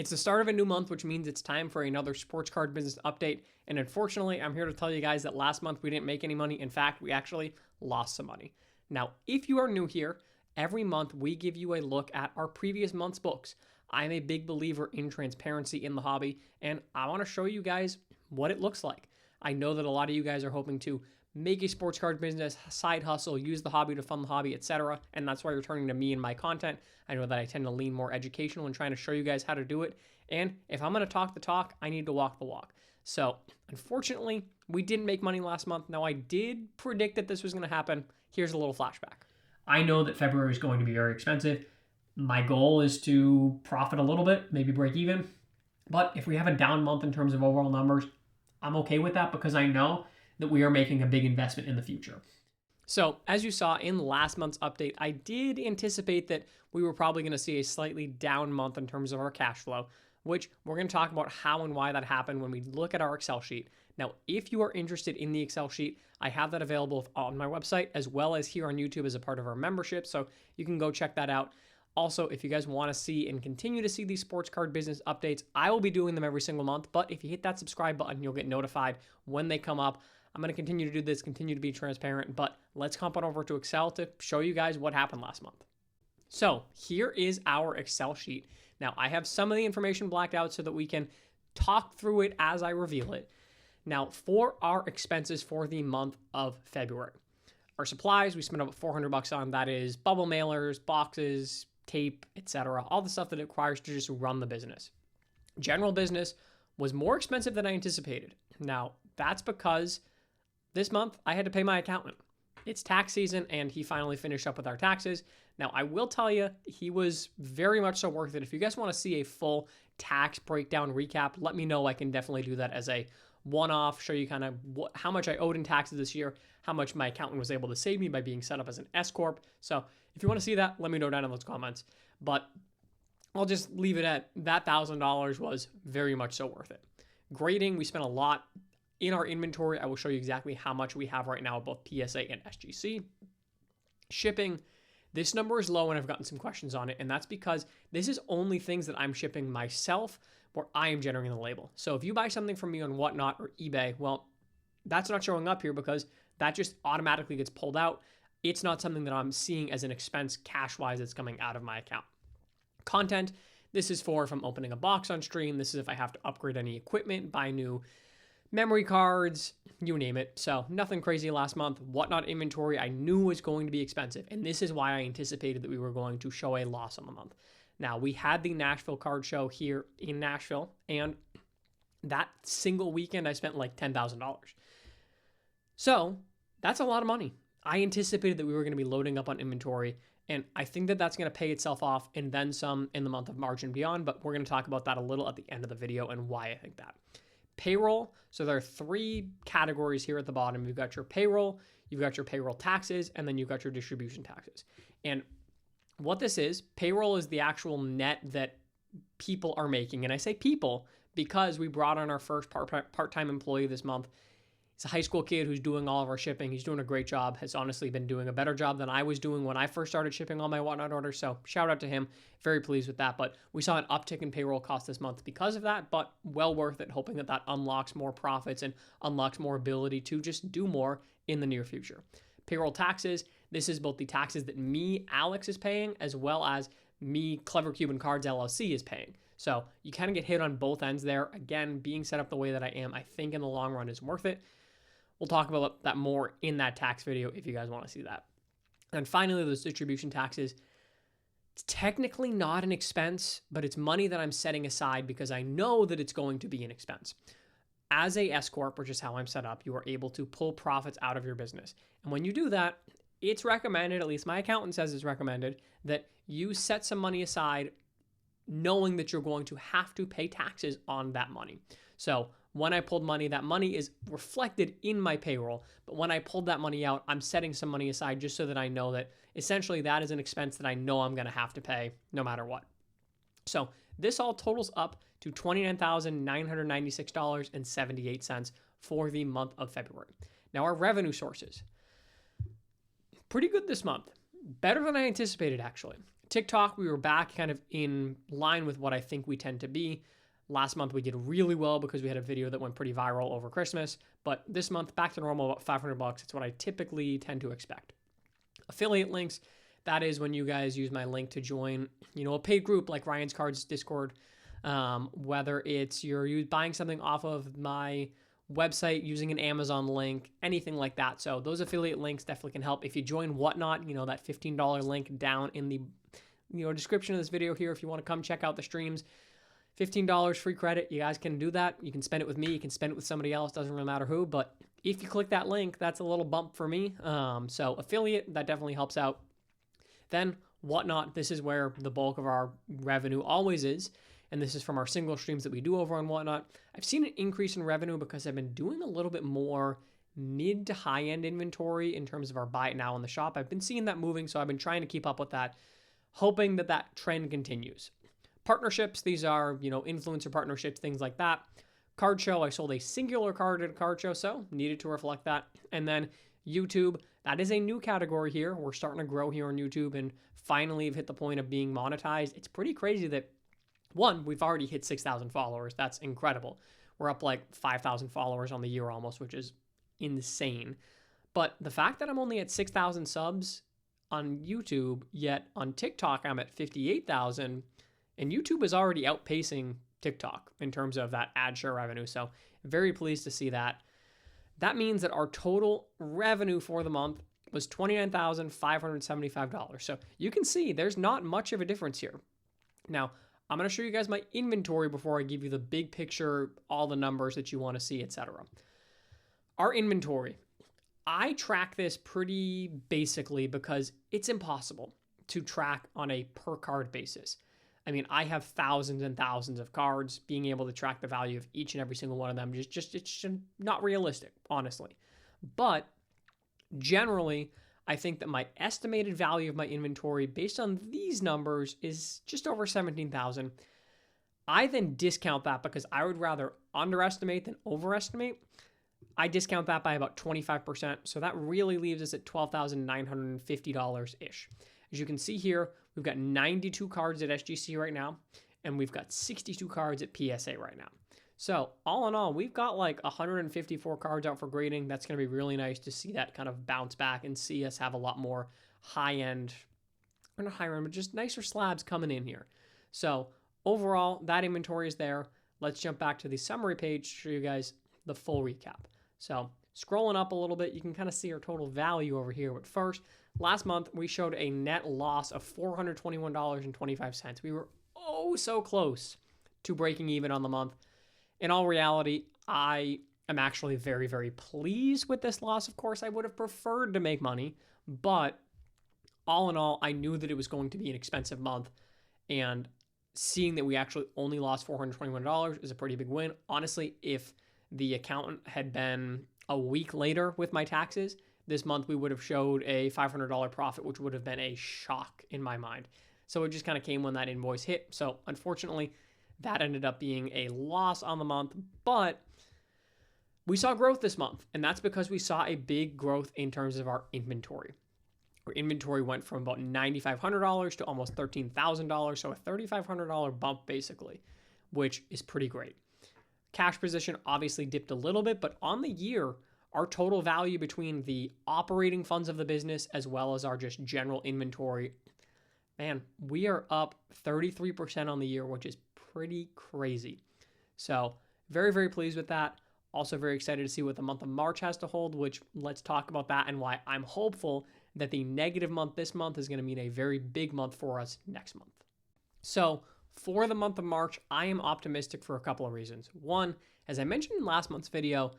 It's the start of a new month, which means it's time for another sports card business update. And unfortunately, I'm here to tell you guys that last month we didn't make any money. In fact, we actually lost some money. Now, if you are new here, every month we give you a look at our previous month's books. I'm a big believer in transparency in the hobby, and I want to show you guys what it looks like. I know that a lot of you guys are hoping to make a sports card business, side hustle, use the hobby to fund the hobby, etc. And that's why you're turning to me and my content. I know that I tend to lean more educational and trying to show you guys how to do it. And if I'm going to talk the talk, I need to walk the walk. So unfortunately, we didn't make money last month. Now, I did predict that this was going to happen. Here's a little flashback. I know that February is going to be very expensive. My goal is to profit a little bit, maybe break even. But if we have a down month in terms of overall numbers, I'm okay with that because I know that we are making a big investment in the future. So as you saw in last month's update, I did anticipate that we were probably going to see a slightly down month in terms of our cash flow, which we're going to talk about how and why that happened when we look at our Excel sheet. Now, if you are interested in the Excel sheet, I have that available on my website as well as here on YouTube as a part of our membership, so you can go check that out. Also, if you guys want to see and continue to see these sports card business updates, I will be doing them every single month, but if you hit that subscribe button, you'll get notified when they come up. I'm going to continue to do this, continue to be transparent, but let's hop on over to Excel to show you guys what happened last month. So here is our Excel sheet. Now, I have some of the information blacked out so that we can talk through it as I reveal it. Now, for our expenses for the month of February, our supplies, we spent about $400 on. That is bubble mailers, boxes, tape, etc. All the stuff that it requires to just run the business. General business was more expensive than I anticipated. Now, that's because this month I had to pay my accountant. It's tax season and he finally finished up with our taxes. Now, I will tell you, he was very much so worth it. If you guys want to see a full tax breakdown recap, let me know. I can definitely do that as a one-off, show you kind of how much I owed in taxes this year, how much my accountant was able to save me by being set up as an S Corp. So if you want to see that, let me know down in those comments. But I'll just leave it at that $1,000 was very much so worth it. Grading, we spent a lot in our inventory. I will show you exactly how much we have right now, both PSA and SGC. Shipping, this number is low and I've gotten some questions on it. And that's because this is only things that I'm shipping myself where I am generating the label. So if you buy something from me on Whatnot or eBay, well, that's not showing up here because that just automatically gets pulled out. It's not something that I'm seeing as an expense cash-wise that's coming out of my account. Content, this is for if I'm opening a box on stream. This is if I have to upgrade any equipment, buy new memory cards, you name it. So nothing crazy last month. Whatnot inventory I knew was going to be expensive. And this is why I anticipated that we were going to show a loss on the month. Now, we had the Nashville card show here in Nashville, and that single weekend I spent like $10,000. So that's a lot of money. I anticipated that we were going to be loading up on inventory, and I think that that's going to pay itself off and then some in the month of March and beyond, but we're going to talk about that a little at the end of the video and why I think that. Payroll, so there are three categories here at the bottom. You've got your payroll, you've got your payroll taxes, and then you've got your distribution taxes. And what this is, payroll is the actual net that people are making. And I say people because we brought on our first part-time employee this month. He's a high school kid who's doing all of our shipping. He's doing a great job, has honestly been doing a better job than I was doing when I first started shipping all my Whatnot orders. So shout out to him. Very pleased with that. But we saw an uptick in payroll cost this month because of that, but well worth it, hoping that that unlocks more profits and unlocks more ability to just do more in the near future. Payroll taxes, this is both the taxes that me, Alex, is paying, as well as me, Clever Cuban Cards LLC, is paying. So you kind of get hit on both ends there. Again, being set up the way that I am, I think in the long run is worth it. We'll talk about that more in that tax video if you guys want to see that. And finally, those distribution taxes. It's technically not an expense, but it's money that I'm setting aside because I know that it's going to be an expense. As a S Corp, which is how I'm set up, you are able to pull profits out of your business. And when you do that, it's recommended, at least my accountant says it's recommended, that you set some money aside knowing that you're going to have to pay taxes on that money. So when I pulled money, that money is reflected in my payroll. But when I pulled that money out, I'm setting some money aside just so that I know that essentially that is an expense that I know I'm going to have to pay no matter what. So this all totals up to $29,996.78 for the month of February. Now our revenue sources, pretty good this month. Better than I anticipated, actually. TikTok, we were back kind of in line with what I think we tend to be. Last month, we did really well because we had a video that went pretty viral over Christmas. But this month, back to normal, about $500. It's what I typically tend to expect. Affiliate links, that is when you guys use my link to join, a paid group like Ryan's Cards Discord. Whether it's you're buying something off of my website using an Amazon link, anything like that. So those affiliate links definitely can help. If you join Whatnot, that $15 link down in the description of this video here, if you want to come check out the streams, $15 free credit. You guys can do that. You can spend it with me. You can spend it with somebody else. Doesn't really matter who. But if you click that link, that's a little bump for me. So affiliate, that definitely helps out. Then Whatnot, this is where the bulk of our revenue always is. And this is from our single streams that we do over on Whatnot. I've seen an increase in revenue because I've been doing a little bit more mid to high end inventory in terms of our buy it now in the shop. I've been seeing that moving, so I've been trying to keep up with that, hoping that that trend continues. Partnerships, these are, influencer partnerships, things like that. Card show, I sold a singular card at a card show, so needed to reflect that. And then YouTube, that is a new category here. We're starting to grow here on YouTube and finally have hit the point of being monetized. It's pretty crazy that, one, we've already hit 6,000 followers. That's incredible. We're up like 5,000 followers on the year almost, which is insane. But the fact that I'm only at 6,000 subs on YouTube, yet on TikTok I'm at 58,000, and YouTube is already outpacing TikTok in terms of that ad share revenue. So very pleased to see that. That means that our total revenue for the month was $29,575. So you can see there's not much of a difference here. Now, I'm going to show you guys my inventory before I give you the big picture, all the numbers that you want to see, etc. Our inventory. I track this pretty basically because it's impossible to track on a per card basis. I mean, I have thousands and thousands of cards. Being able to track the value of each and every single one of them it's just not realistic, honestly. But generally, I think that my estimated value of my inventory based on these numbers is just over 17,000. I then discount that because I would rather underestimate than overestimate. I discount that by about 25%. So that really leaves us at $12,950-ish. As you can see here, we've got 92 cards at SGC right now, and we've got 62 cards at PSA right now. So all in all, we've got like 154 cards out for grading. That's going to be really nice to see that kind of bounce back and see us have a lot more high-end, or not higher end, but just nicer slabs coming in here. So overall, that inventory is there. Let's jump back to the summary page to show you guys the full recap. So scrolling up a little bit, you can kind of see our total value over here. But first, last month, we showed a net loss of $421.25. We were oh so close to breaking even on the month. In all reality, I am actually very, very pleased with this loss. Of course, I would have preferred to make money, but all in all, I knew that it was going to be an expensive month, and seeing that we actually only lost $421 is a pretty big win. Honestly, if the accountant had been a week later with my taxes, this month we would have showed a $500 profit, which would have been a shock in my mind. So it just kind of came when that invoice hit. So unfortunately, that ended up being a loss on the month, but we saw growth this month, and that's because we saw a big growth in terms of our inventory. Our inventory went from about $9,500 to almost $13,000, so a $3,500 bump basically, which is pretty great. Cash position obviously dipped a little bit, but on the year, our total value between the operating funds of the business as well as our just general inventory, man, we are up 33% on the year, which is pretty crazy. So very, very pleased with that. Also very excited to see what the month of March has to hold, which let's talk about that and why I'm hopeful that the negative month this month is going to mean a very big month for us next month. So for the month of March, I am optimistic for a couple of reasons. One, as I mentioned in last month's video,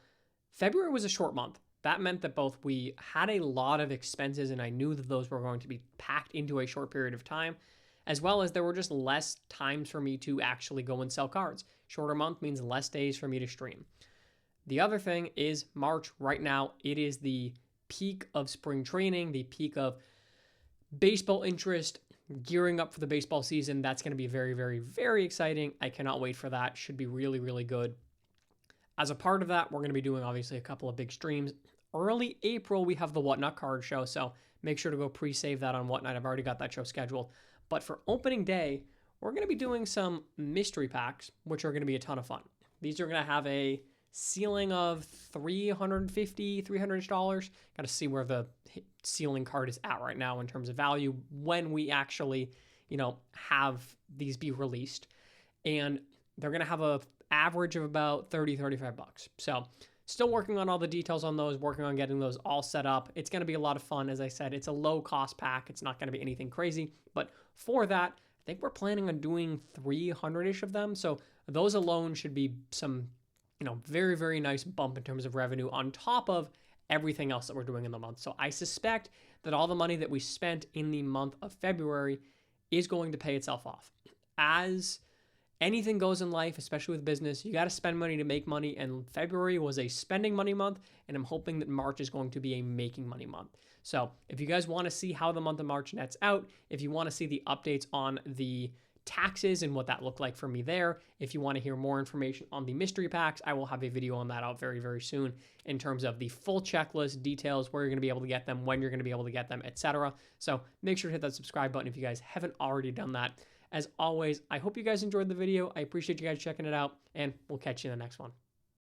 February was a short month. That meant that both we had a lot of expenses and I knew that those were going to be packed into a short period of time, as well as there were just less times for me to actually go and sell cards. Shorter month means less days for me to stream. The other thing is March right now, it is the peak of spring training, the peak of baseball interest, gearing up for the baseball season. That's going to be very, very, very exciting. I cannot wait for that. Should be really, really good. As a part of that, we're going to be doing obviously a couple of big streams. Early April, we have the Whatnot card show, so make sure to go pre-save that on Whatnot. I've already got that show scheduled. But for opening day, we're going to be doing some mystery packs, which are going to be a ton of fun. These are going to have a ceiling of $350, $300. Got to see where the ceiling card is at right now in terms of value when we actually, have these be released. And they're going to have a average of about $30, $35. So still working on all the details on those, working on getting those all set up. It's going to be a lot of fun. As I said, it's a low cost pack. It's not going to be anything crazy. But for that, I think we're planning on doing 300-ish of them. So those alone should be some, very, very nice bump in terms of revenue on top of everything else that we're doing in the month. So I suspect that all the money that we spent in the month of February is going to pay itself off. As anything goes in life, especially with business, you got to spend money to make money. And February was a spending money month. And I'm hoping that March is going to be a making money month. So if you guys want to see how the month of March nets out, if you want to see the updates on the taxes and what that looked like for me there, if you want to hear more information on the mystery packs, I will have a video on that out very, very soon in terms of the full checklist, details, where you're going to be able to get them, when you're going to be able to get them, etc. So make sure to hit that subscribe button if you guys haven't already done that. As always, I hope you guys enjoyed the video. I appreciate you guys checking it out, and we'll catch you in the next one.